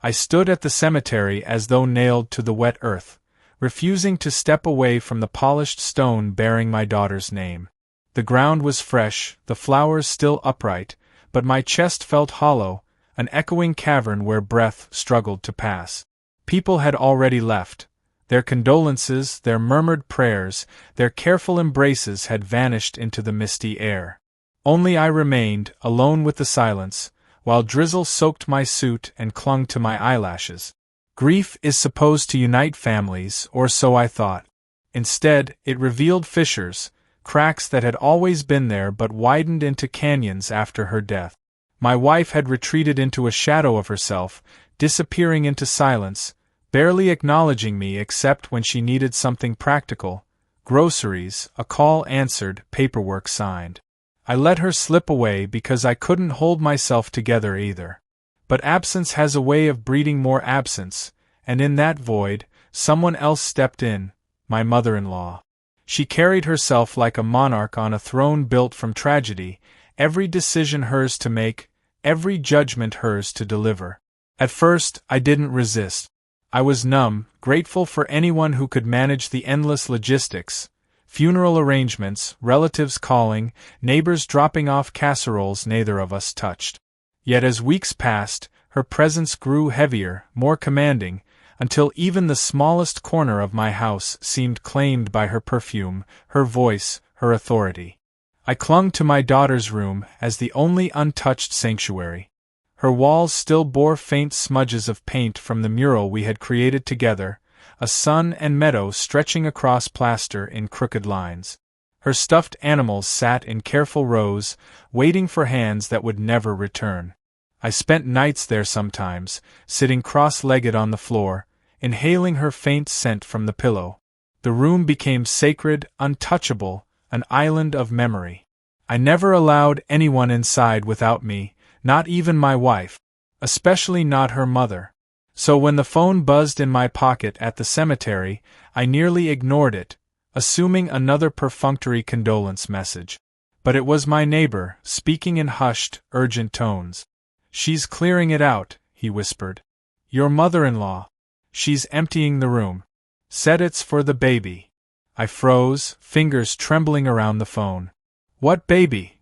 I stood at the cemetery as though nailed to the wet earth, refusing to step away from the polished stone bearing my daughter's name. The ground was fresh, the flowers still upright, but my chest felt hollow, an echoing cavern where breath struggled to pass. People had already left. Their condolences, their murmured prayers, their careful embraces had vanished into the misty air. Only I remained, alone with the silence, while drizzle soaked my suit and clung to my eyelashes. Grief is supposed to unite families, or so I thought. Instead, it revealed fissures, cracks that had always been there but widened into canyons after her death. My wife had retreated into a shadow of herself, disappearing into silence, barely acknowledging me except when she needed something practical: groceries, a call answered, paperwork signed. I let her slip away because I couldn't hold myself together either. But absence has a way of breeding more absence, and in that void, someone else stepped in, my mother-in-law. She carried herself like a monarch on a throne built from tragedy, every decision hers to make, every judgment hers to deliver. At first, I didn't resist. I was numb, grateful for anyone who could manage the endless logistics: funeral arrangements, relatives calling, neighbors dropping off casseroles neither of us touched. Yet as weeks passed, her presence grew heavier, more commanding, until even the smallest corner of my house seemed claimed by her perfume, her voice, her authority. I clung to my daughter's room as the only untouched sanctuary. Her walls still bore faint smudges of paint from the mural we had created together, a sun and meadow stretching across plaster in crooked lines. Her stuffed animals sat in careful rows, waiting for hands that would never return. I spent nights there sometimes, sitting cross-legged on the floor, inhaling her faint scent from the pillow. The room became sacred, untouchable, an island of memory. I never allowed anyone inside without me, not even my wife, especially not her mother. So when the phone buzzed in my pocket at the cemetery, I nearly ignored it, assuming another perfunctory condolence message. But it was my neighbor, speaking in hushed, urgent tones. "She's clearing it out," he whispered. "Your mother-in-law. She's emptying the room. Said it's for the baby." I froze, fingers trembling around the phone. "What baby?"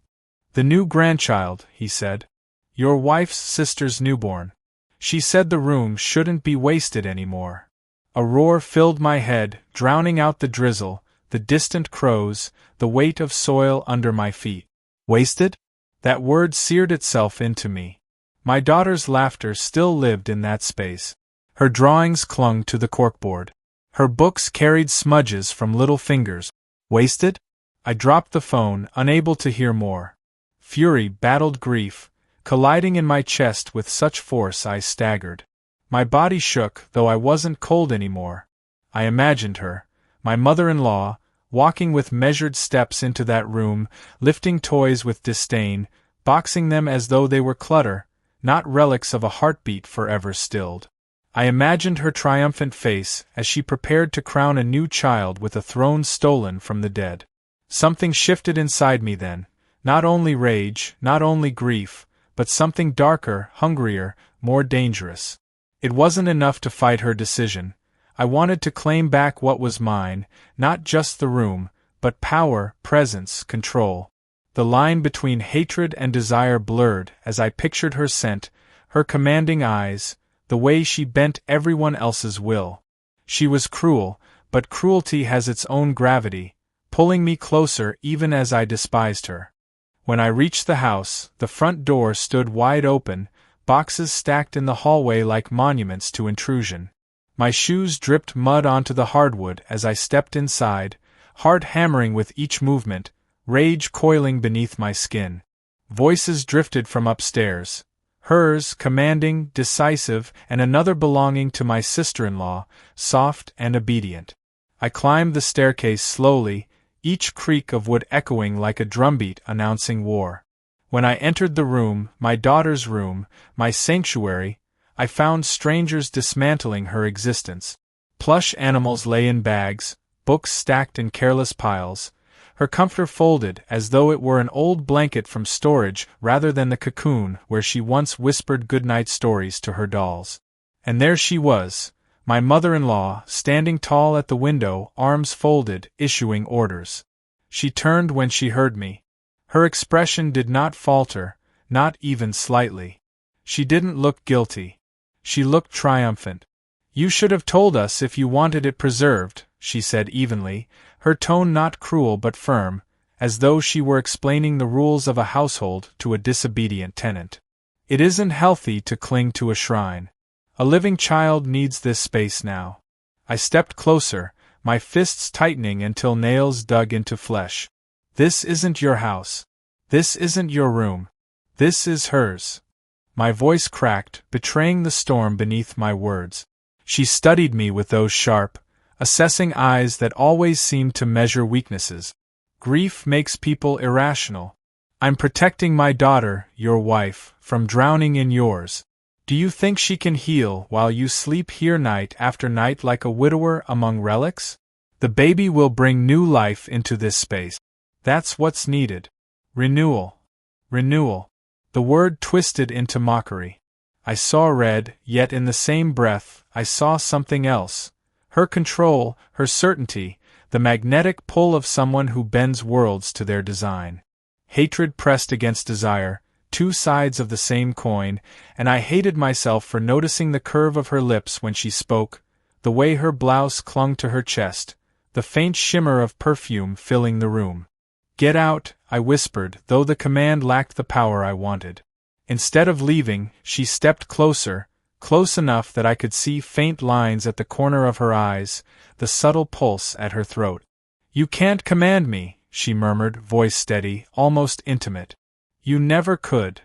"The new grandchild," he said. "Your wife's sister's newborn. She said the room shouldn't be wasted anymore." A roar filled my head, drowning out the drizzle, the distant crows, the weight of soil under my feet. Wasted? That word seared itself into me. My daughter's laughter still lived in that space. Her drawings clung to the corkboard. Her books carried smudges from little fingers. Wasted? I dropped the phone, unable to hear more. Fury battled grief, colliding in my chest with such force I staggered. My body shook, though I wasn't cold anymore. I imagined her, my mother-in-law, walking with measured steps into that room, lifting toys with disdain, boxing them as though they were clutter, not relics of a heartbeat forever stilled. I imagined her triumphant face as she prepared to crown a new child with a throne stolen from the dead. Something shifted inside me then, not only rage, not only grief, but something darker, hungrier, more dangerous. It wasn't enough to fight her decision. I wanted to claim back what was mine, not just the room, but power, presence, control. The line between hatred and desire blurred as I pictured her scent, her commanding eyes, the way she bent everyone else's will. She was cruel, but cruelty has its own gravity, pulling me closer even as I despised her. When I reached the house, the front door stood wide open, boxes stacked in the hallway like monuments to intrusion. My shoes dripped mud onto the hardwood as I stepped inside, heart hammering with each movement, rage coiling beneath my skin. Voices drifted from upstairs. Hers, commanding, decisive, and another belonging to my sister-in-law, soft and obedient. I climbed the staircase slowly, each creak of wood echoing like a drumbeat announcing war. When I entered the room, my daughter's room, my sanctuary, I found strangers dismantling her existence. Plush animals lay in bags, books stacked in careless piles, her comforter folded as though it were an old blanket from storage rather than the cocoon where she once whispered goodnight stories to her dolls. And there she was, my mother-in-law, standing tall at the window, arms folded, issuing orders. She turned when she heard me. Her expression did not falter, not even slightly. She didn't look guilty. She looked triumphant. "You should have told us if you wanted it preserved," she said evenly, her tone not cruel but firm, as though she were explaining the rules of a household to a disobedient tenant. "It isn't healthy to cling to a shrine. A living child needs this space now." I stepped closer, my fists tightening until nails dug into flesh. "This isn't your house. This isn't your room. This is hers." My voice cracked, betraying the storm beneath my words. She studied me with those sharp, assessing eyes that always seemed to measure weaknesses. "Grief makes people irrational. I'm protecting my daughter, your wife, from drowning in yours. Do you think she can heal while you sleep here night after night like a widower among relics? The baby will bring new life into this space. That's what's needed. Renewal. Renewal." The word twisted into mockery. I saw red, yet in the same breath, I saw something else. Her control, her certainty, the magnetic pull of someone who bends worlds to their design. Hatred pressed against desire, two sides of the same coin, and I hated myself for noticing the curve of her lips when she spoke, the way her blouse clung to her chest, the faint shimmer of perfume filling the room. "Get out," I whispered, though the command lacked the power I wanted. Instead of leaving, she stepped closer, close enough that I could see faint lines at the corner of her eyes, the subtle pulse at her throat. "You can't command me," she murmured, voice steady, almost intimate. "You never could."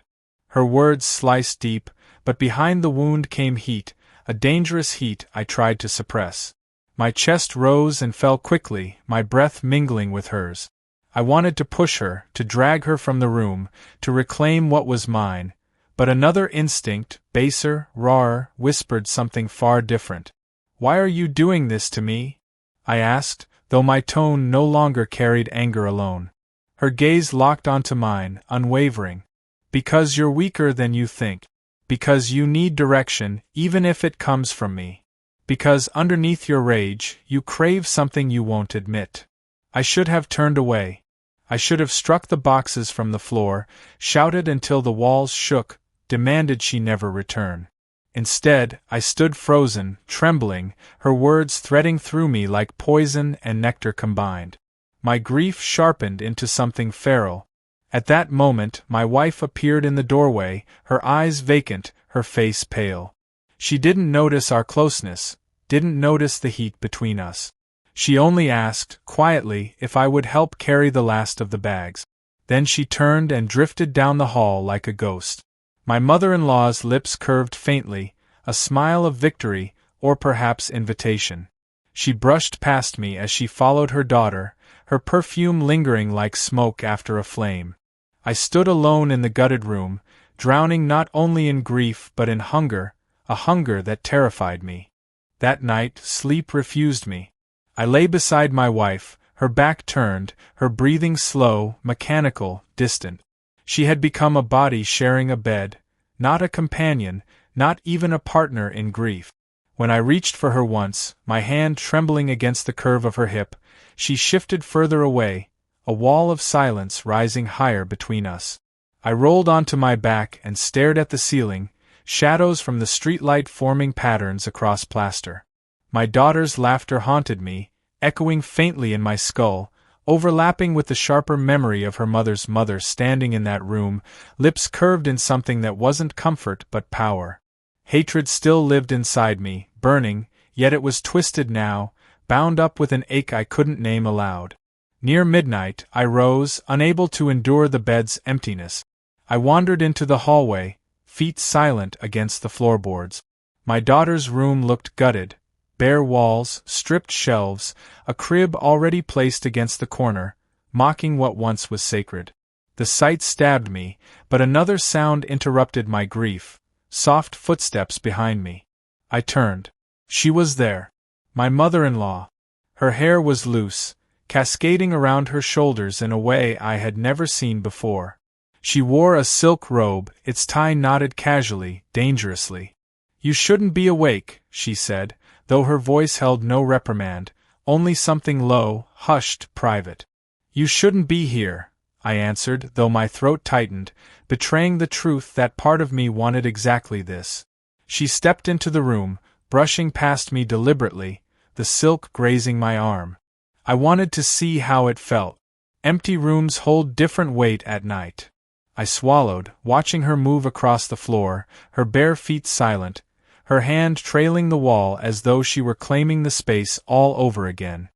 Her words sliced deep, but behind the wound came heat, a dangerous heat I tried to suppress. My chest rose and fell quickly, my breath mingling with hers. I wanted to push her, to drag her from the room, to reclaim what was mine, but another instinct, baser, rawer, whispered something far different. "Why are you doing this to me?" I asked, though my tone no longer carried anger alone. Her gaze locked onto mine, unwavering. "Because you're weaker than you think. Because you need direction, even if it comes from me. Because underneath your rage, you crave something you won't admit." I should have turned away. I should have struck the boxes from the floor, shouted until the walls shook, demanded she never return. Instead, I stood frozen, trembling, her words threading through me like poison and nectar combined. My grief sharpened into something feral. At that moment, my wife appeared in the doorway, her eyes vacant, her face pale. She didn't notice our closeness, didn't notice the heat between us. She only asked, quietly, if I would help carry the last of the bags. Then she turned and drifted down the hall like a ghost. My mother-in-law's lips curved faintly, a smile of victory, or perhaps invitation. She brushed past me as she followed her daughter, her perfume lingering like smoke after a flame. I stood alone in the gutted room, drowning not only in grief but in hunger, a hunger that terrified me. That night, sleep refused me. I lay beside my wife, her back turned, her breathing slow, mechanical, distant. She had become a body sharing a bed, not a companion, not even a partner in grief. When I reached for her once, my hand trembling against the curve of her hip, she shifted further away, a wall of silence rising higher between us. I rolled onto my back and stared at the ceiling, shadows from the streetlight forming patterns across plaster. My daughter's laughter haunted me, echoing faintly in my skull, overlapping with the sharper memory of her mother's mother standing in that room, lips curved in something that wasn't comfort but power. Hatred still lived inside me, burning, yet it was twisted now, bound up with an ache I couldn't name aloud. Near midnight, I rose, unable to endure the bed's emptiness. I wandered into the hallway, feet silent against the floorboards. My daughter's room looked gutted. Bare walls, stripped shelves, a crib already placed against the corner, mocking what once was sacred. The sight stabbed me, but another sound interrupted my grief, soft footsteps behind me. I turned. She was there. My mother-in-law. Her hair was loose, cascading around her shoulders in a way I had never seen before. She wore a silk robe, its tie knotted casually, dangerously. You shouldn't be awake, she said, though her voice held no reprimand, only something low, hushed, private. You shouldn't be here, I answered, though my throat tightened, betraying the truth that part of me wanted exactly this. She stepped into the room, brushing past me deliberately, the silk grazing my arm. I wanted to see how it felt. Empty rooms hold different weight at night. I swallowed, watching her move across the floor, her bare feet silent, her hand trailing the wall as though she were claiming the space all over again.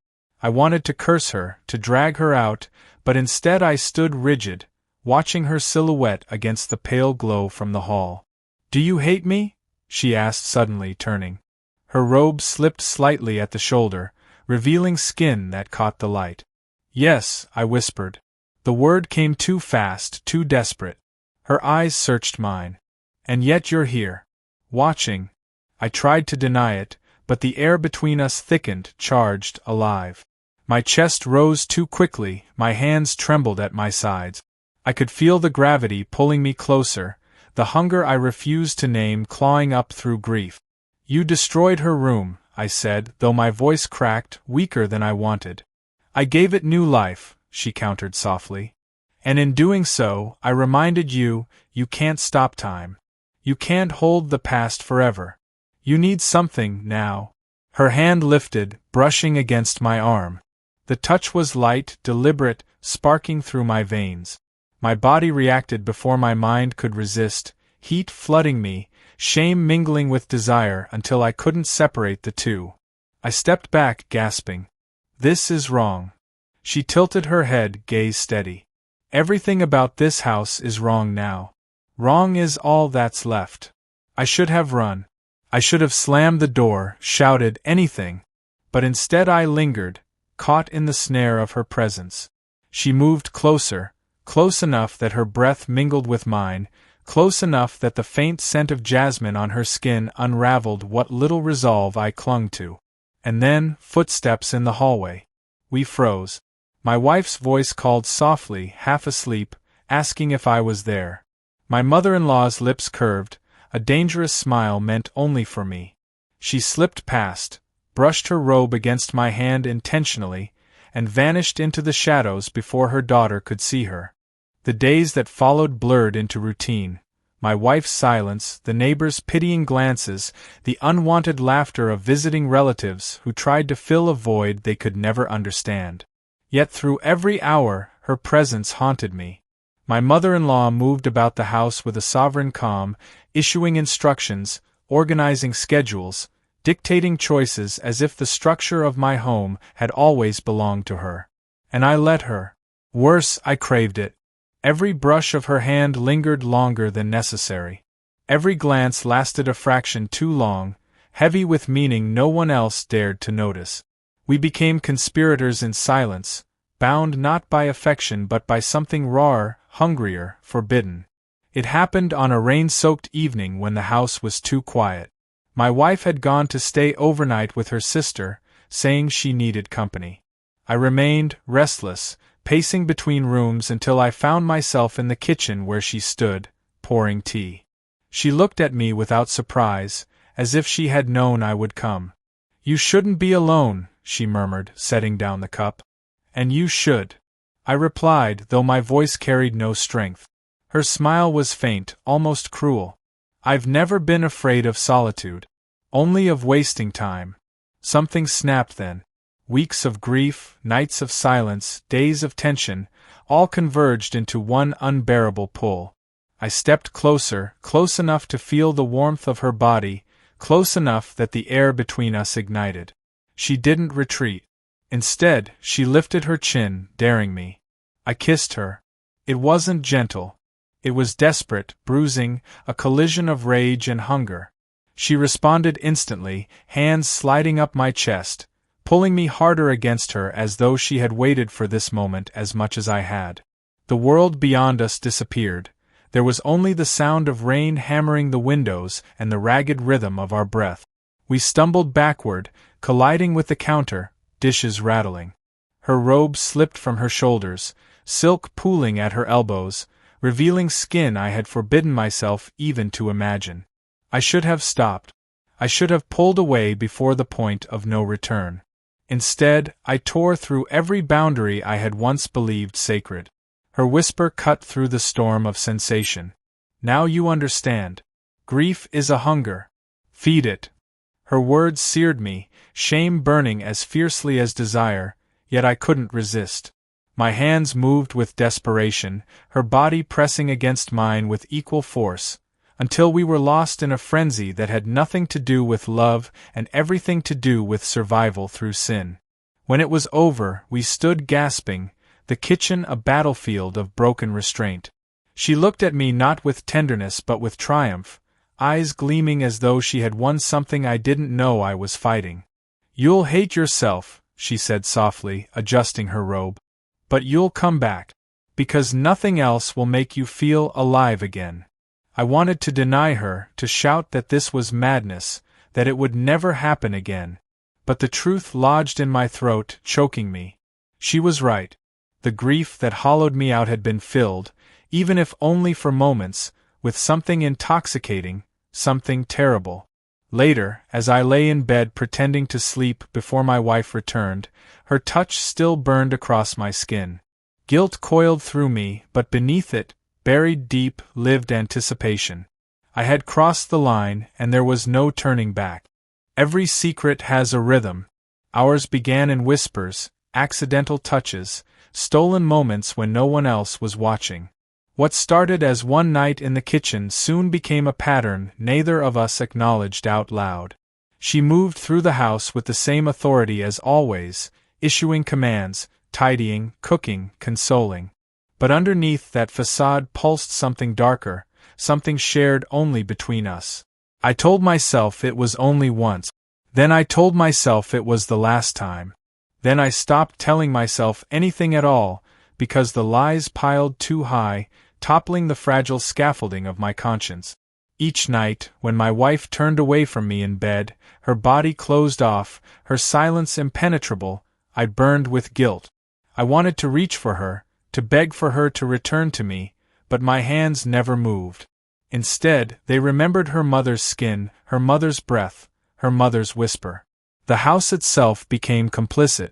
I wanted to curse her, to drag her out, but instead I stood rigid, watching her silhouette against the pale glow from the hall. Do you hate me? She asked suddenly, turning. Her robe slipped slightly at the shoulder, revealing skin that caught the light. Yes, I whispered. The word came too fast, too desperate. Her eyes searched mine. And yet you're here. Watching. I tried to deny it, but the air between us thickened, charged, alive. My chest rose too quickly, my hands trembled at my sides. I could feel the gravity pulling me closer, the hunger I refused to name clawing up through grief. You destroyed her room, I said, though my voice cracked, weaker than I wanted. I gave it new life, she countered softly. And in doing so, I reminded you, you can't stop time. You can't hold the past forever. You need something, now. Her hand lifted, brushing against my arm. The touch was light, deliberate, sparking through my veins. My body reacted before my mind could resist, heat flooding me, shame mingling with desire until I couldn't separate the two. I stepped back, gasping. This is wrong. She tilted her head, gaze steady. Everything about this house is wrong now. Wrong is all that's left. I should have run. I should have slammed the door, shouted, anything. But instead I lingered, caught in the snare of her presence. She moved closer, close enough that her breath mingled with mine, close enough that the faint scent of jasmine on her skin unraveled what little resolve I clung to. And then, footsteps in the hallway. We froze. My wife's voice called softly, half asleep, asking if I was there. My mother-in-law's lips curved, a dangerous smile meant only for me. She slipped past, brushed her robe against my hand intentionally, and vanished into the shadows before her daughter could see her. The days that followed blurred into routine. My wife's silence, the neighbors' pitying glances, the unwanted laughter of visiting relatives who tried to fill a void they could never understand. Yet through every hour, her presence haunted me. My mother-in-law moved about the house with a sovereign calm, issuing instructions, organizing schedules, dictating choices as if the structure of my home had always belonged to her. And I let her. Worse, I craved it. Every brush of her hand lingered longer than necessary. Every glance lasted a fraction too long, heavy with meaning no one else dared to notice. We became conspirators in silence, bound not by affection but by something rawer, hungrier, forbidden. It happened on a rain-soaked evening when the house was too quiet. My wife had gone to stay overnight with her sister, saying she needed company. I remained, restless, pacing between rooms until I found myself in the kitchen where she stood, pouring tea. She looked at me without surprise, as if she had known I would come. You shouldn't be alone, she murmured, setting down the cup. And you should. I replied, though my voice carried no strength. Her smile was faint, almost cruel. I've never been afraid of solitude. Only of wasting time. Something snapped then. Weeks of grief, nights of silence, days of tension, all converged into one unbearable pull. I stepped closer, close enough to feel the warmth of her body, close enough that the air between us ignited. She didn't retreat. Instead, she lifted her chin, daring me. I kissed her. It wasn't gentle. It was desperate, bruising, a collision of rage and hunger. She responded instantly, hands sliding up my chest, pulling me harder against her as though she had waited for this moment as much as I had. The world beyond us disappeared. There was only the sound of rain hammering the windows and the ragged rhythm of our breath. We stumbled backward, colliding with the counter, dishes rattling. Her robe slipped from her shoulders, silk pooling at her elbows, revealing skin I had forbidden myself even to imagine. I should have stopped. I should have pulled away before the point of no return. Instead, I tore through every boundary I had once believed sacred. Her whisper cut through the storm of sensation. Now you understand. Grief is a hunger. Feed it. Her words seared me, shame burning as fiercely as desire, yet I couldn't resist. My hands moved with desperation, her body pressing against mine with equal force, until we were lost in a frenzy that had nothing to do with love and everything to do with survival through sin. When it was over, we stood gasping, the kitchen a battlefield of broken restraint. She looked at me not with tenderness but with triumph, eyes gleaming as though she had won something I didn't know I was fighting. "You'll hate yourself," she said softly, adjusting her robe. "But you'll come back. Because nothing else will make you feel alive again." I wanted to deny her, to shout that this was madness, that it would never happen again. But the truth lodged in my throat, choking me. She was right. The grief that hollowed me out had been filled, even if only for moments, with something intoxicating, something terrible. Later, as I lay in bed pretending to sleep before my wife returned, her touch still burned across my skin. Guilt coiled through me, but beneath it, buried deep, lived anticipation. I had crossed the line, and there was no turning back. Every secret has a rhythm. Ours began in whispers, accidental touches, stolen moments when no one else was watching. What started as one night in the kitchen soon became a pattern neither of us acknowledged out loud. She moved through the house with the same authority as always, issuing commands, tidying, cooking, consoling. But underneath that facade pulsed something darker, something shared only between us. I told myself it was only once. Then I told myself it was the last time. Then I stopped telling myself anything at all, because the lies piled too high, toppling the fragile scaffolding of my conscience. Each night, when my wife turned away from me in bed, her body closed off, her silence impenetrable, I burned with guilt. I wanted to reach for her, to beg for her to return to me, but my hands never moved. Instead, they remembered her mother's skin, her mother's breath, her mother's whisper. The house itself became complicit.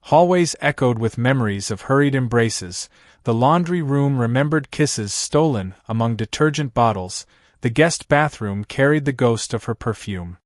Hallways echoed with memories of hurried embraces, the laundry room remembered kisses stolen among detergent bottles, the guest bathroom carried the ghost of her perfume.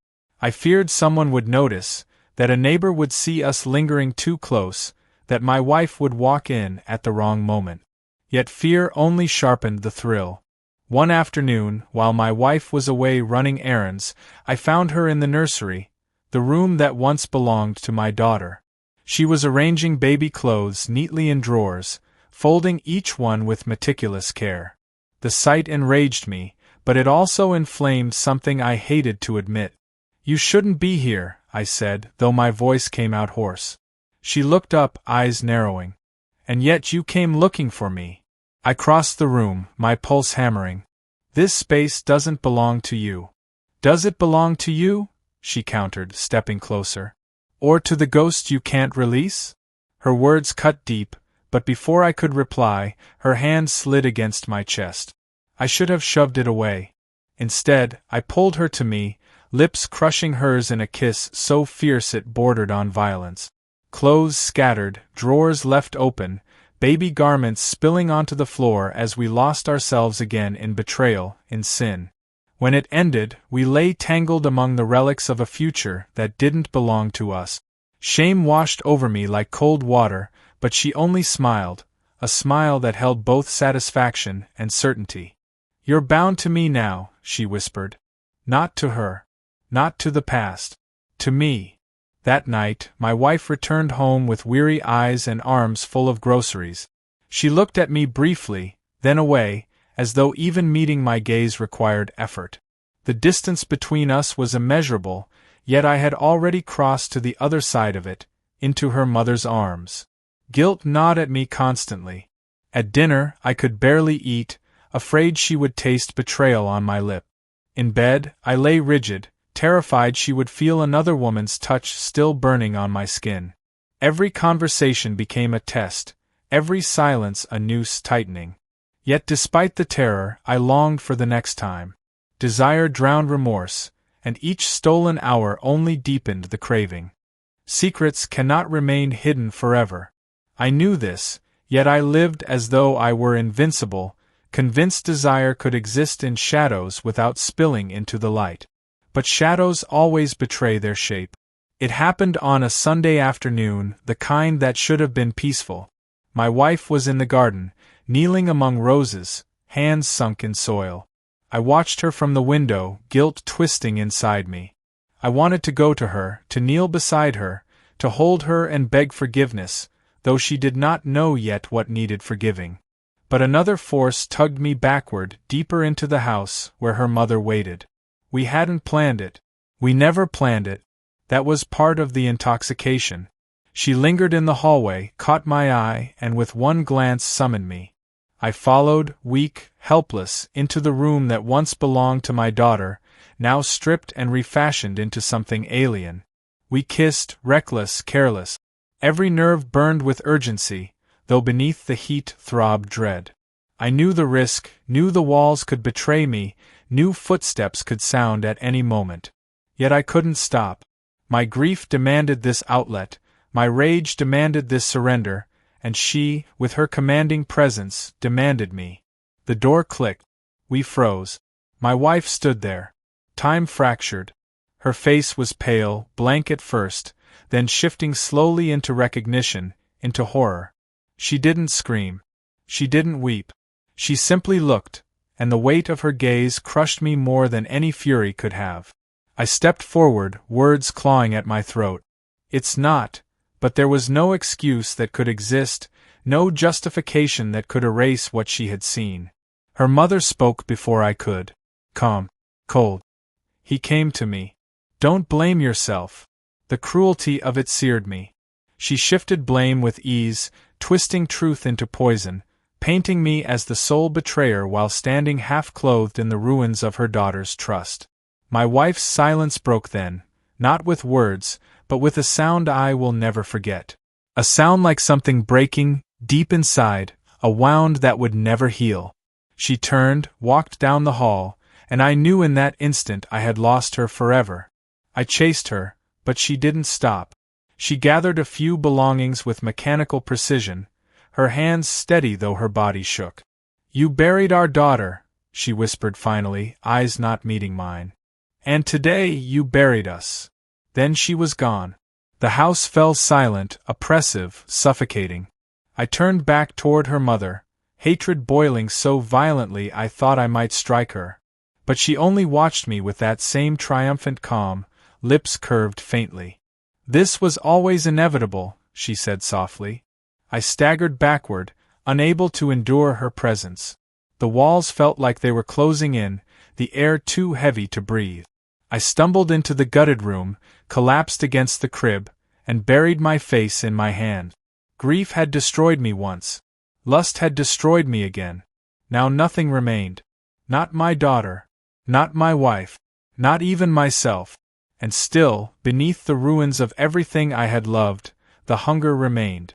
I feared someone would notice, that a neighbor would see us lingering too close, that my wife would walk in at the wrong moment. Yet fear only sharpened the thrill. One afternoon, while my wife was away running errands, I found her in the nursery, the room that once belonged to my daughter. She was arranging baby clothes neatly in drawers, folding each one with meticulous care. The sight enraged me, but it also inflamed something I hated to admit. "You shouldn't be here," I said, though my voice came out hoarse. She looked up, eyes narrowing. "And yet you came looking for me." I crossed the room, my pulse hammering. "This space doesn't belong to you." "Does it belong to you?" she countered, stepping closer. "Or to the ghost you can't release?" Her words cut deep, but before I could reply, her hand slid against my chest. I should have shoved it away. Instead, I pulled her to me, lips crushing hers in a kiss so fierce it bordered on violence. Clothes scattered, drawers left open, baby garments spilling onto the floor as we lost ourselves again in betrayal, in sin. When it ended, we lay tangled among the relics of a future that didn't belong to us. Shame washed over me like cold water, but she only smiled, a smile that held both satisfaction and certainty. "You're bound to me now," she whispered. "Not to her. Not to the past. To me." That night, my wife returned home with weary eyes and arms full of groceries. She looked at me briefly, then away, as though even meeting my gaze required effort. The distance between us was immeasurable, yet I had already crossed to the other side of it, into her mother's arms. Guilt gnawed at me constantly. At dinner, I could barely eat, afraid she would taste betrayal on my lip. In bed, I lay rigid, terrified she would feel another woman's touch still burning on my skin. Every conversation became a test, every silence a noose tightening. Yet despite the terror, I longed for the next time. Desire drowned remorse, and each stolen hour only deepened the craving. Secrets cannot remain hidden forever. I knew this, yet I lived as though I were invincible, convinced desire could exist in shadows without spilling into the light. But shadows always betray their shape. It happened on a Sunday afternoon, the kind that should have been peaceful. My wife was in the garden, kneeling among roses, hands sunk in soil. I watched her from the window, guilt twisting inside me. I wanted to go to her, to kneel beside her, to hold her and beg forgiveness, though she did not know yet what needed forgiving. But another force tugged me backward, deeper into the house, where her mother waited. We hadn't planned it. We never planned it. That was part of the intoxication. She lingered in the hallway, caught my eye, and with one glance summoned me. I followed, weak, helpless, into the room that once belonged to my daughter, now stripped and refashioned into something alien. We kissed, reckless, careless. Every nerve burned with urgency, though beneath the heat throbbed dread. I knew the risk, knew the walls could betray me, knew footsteps could sound at any moment. Yet I couldn't stop. My grief demanded this outlet, my rage demanded this surrender, and she, with her commanding presence, demanded me. The door clicked. We froze. My wife stood there. Time fractured. Her face was pale, blank at first, then shifting slowly into recognition, into horror. She didn't scream. She didn't weep. She simply looked, and the weight of her gaze crushed me more than any fury could have. I stepped forward, words clawing at my throat. It's not, but there was no excuse that could exist, no justification that could erase what she had seen. Her mother spoke before I could. Calm, cold. He came to me. Don't blame yourself. The cruelty of it seared me. She shifted blame with ease, twisting truth into poison, painting me as the sole betrayer while standing half-clothed in the ruins of her daughter's trust. My wife's silence broke then, not with words, but with a sound I will never forget. A sound like something breaking, deep inside, a wound that would never heal. She turned, walked down the hall, and I knew in that instant I had lost her forever. I chased her, but she didn't stop. She gathered a few belongings with mechanical precision, her hands steady though her body shook. You buried our daughter, she whispered finally, eyes not meeting mine. And today you buried us. Then she was gone. The house fell silent, oppressive, suffocating. I turned back toward her mother, hatred boiling so violently I thought I might strike her. But she only watched me with that same triumphant calm, lips curved faintly. This was always inevitable, she said softly. I staggered backward, unable to endure her presence. The walls felt like they were closing in, the air too heavy to breathe. I stumbled into the gutted room, collapsed against the crib, and buried my face in my hand. Grief had destroyed me once. Lust had destroyed me again. Now nothing remained. Not my daughter. Not my wife. Not even myself. And still, beneath the ruins of everything I had loved, the hunger remained.